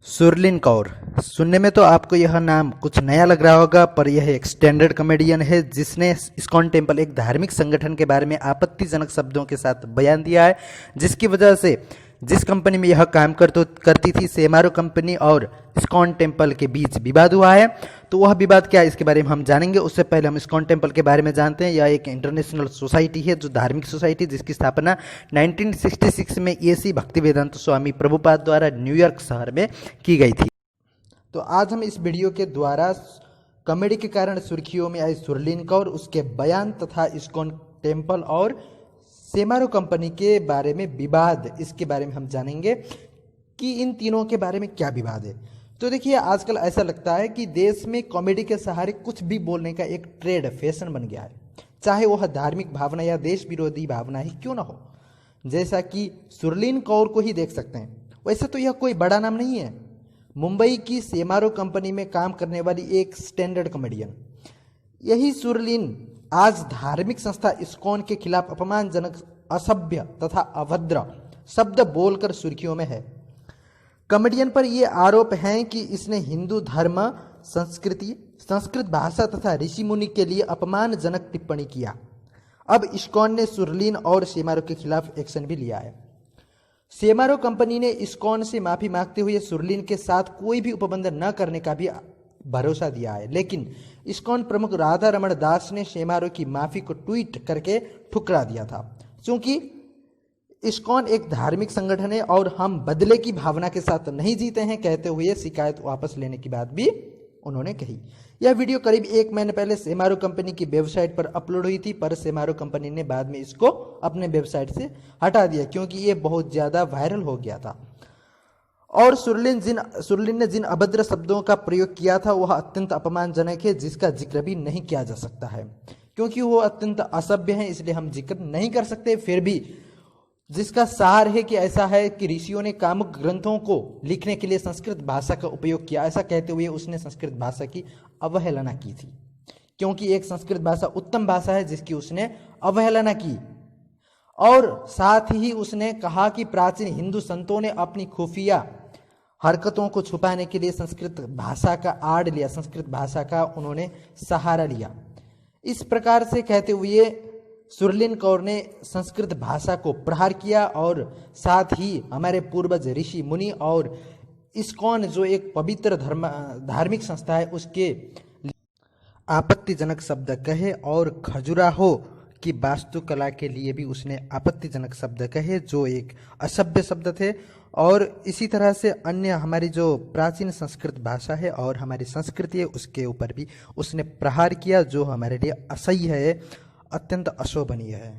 सुरलीन कौर। सुनने में तो आपको यह नाम कुछ नया लग रहा होगा, पर यह एक स्टैंडर्ड कॉमेडियन है जिसने इस्कॉन टेम्पल एक धार्मिक संगठन के बारे में आपत्तिजनक शब्दों के साथ बयान दिया है, जिसकी वजह से जिस कंपनी में यह काम करती थी सेमारो कंपनी और इस्कॉन टेम्पल के बीच विवाद हुआ है। तो वह विवाद क्या है इसके बारे में हम जानेंगे। उससे पहले हम इस्कॉन टेम्पल के बारे में जानते हैं। यह एक इंटरनेशनल सोसाइटी है, जो धार्मिक सोसाइटी, जिसकी स्थापना 1966 में एसी भक्तिवेदांत स्वामी प्रभुपाद द्वारा न्यूयॉर्क शहर में की गई थी। तो आज हम इस वीडियो के द्वारा कॉमेडी के कारण सुर्खियों में आई सुरलीन कौर, उसके बयान तथा इस्कॉन टेम्पल और सेमारो कंपनी के बारे में विवाद, इसके बारे में हम जानेंगे कि इन तीनों के बारे में क्या विवाद है। तो देखिए, आजकल ऐसा लगता है कि देश में कॉमेडी के सहारे कुछ भी बोलने का एक ट्रेड, फैशन बन गया है, चाहे वह धार्मिक भावना या देश विरोधी भावना ही क्यों ना हो। जैसा कि सुरलीन कौर को ही देख सकते हैं। वैसे तो यह कोई बड़ा नाम नहीं है, मुंबई की सेमारो कंपनी में काम करने वाली एक स्टैंडर्ड कॉमेडियन। यही सुरलीन आज धार्मिक संस्था इस्कॉन के खिलाफ अपमानजनक, असभ्य तथा अभद्र शब्द बोलकर सुर्खियों में है। कॉमेडियन पर यह आरोप है कि इसने हिंदू धर्म, संस्कृति, संस्कृत भाषा तथा ऋषि मुनि के लिए अपमानजनक टिप्पणी किया। अब इस्कॉन ने सुरलीन और सेमारो के खिलाफ एक्शन भी लिया है। सेमारो कंपनी ने इस्कॉन से माफी मांगते हुए सुरलीन के साथ कोई भी उपबंध न करने का भी भरोसा दिया है, लेकिन इस्कॉन प्रमुख राधा रमण दास ने सेमारो की माफी को ट्वीट करके ठुकरा दिया था, क्योंकि इस्कॉन एक धार्मिक संगठन है और हम बदले की भावना के साथ नहीं जीते हैं, कहते हुए शिकायत वापस लेने की बात भी उन्होंने कही। यह वीडियो करीब 1 महीने पहले सेमारो कंपनी की वेबसाइट पर अपलोड हुई थी, पर सेमारो कंपनी ने बाद में इसको अपने वेबसाइट से हटा दिया, क्योंकि ये बहुत ज़्यादा वायरल हो गया था। और सुरलीन ने जिन अभद्र शब्दों का प्रयोग किया था वह अत्यंत अपमानजनक है, जिसका जिक्र भी नहीं किया जा सकता है, क्योंकि वो अत्यंत असभ्य है, इसलिए हम जिक्र नहीं कर सकते। फिर भी जिसका सार है कि ऐसा है कि ऋषियों ने कामुक ग्रंथों को लिखने के लिए संस्कृत भाषा का उपयोग किया, ऐसा कहते हुए उसने संस्कृत भाषा की अवहेलना की थी, क्योंकि एक संस्कृत भाषा उत्तम भाषा है जिसकी उसने अवहेलना की। और साथ ही उसने कहा कि प्राचीन हिंदू संतों ने अपनी खुफिया हरकतों को छुपाने के लिए संस्कृत भाषा का आड़ लिया, संस्कृत भाषा का उन्होंने सहारा लिया। इस प्रकार से कहते हुए सुरलीन कौर ने संस्कृत भाषा को प्रहार किया और साथ ही हमारे पूर्वज ऋषि मुनि और इस्कॉन, जो एक पवित्र धार्मिक संस्था है, उसके आपत्तिजनक शब्द कहे। और खजुराहो की वास्तुकला के लिए भी उसने आपत्तिजनक शब्द कहे, जो एक असभ्य शब्द थे। और इसी तरह से अन्य हमारी जो प्राचीन संस्कृत भाषा है और हमारी संस्कृति है, उसके ऊपर भी उसने प्रहार किया, जो हमारे लिए असह्य है, अत्यंत अशोभनीय है।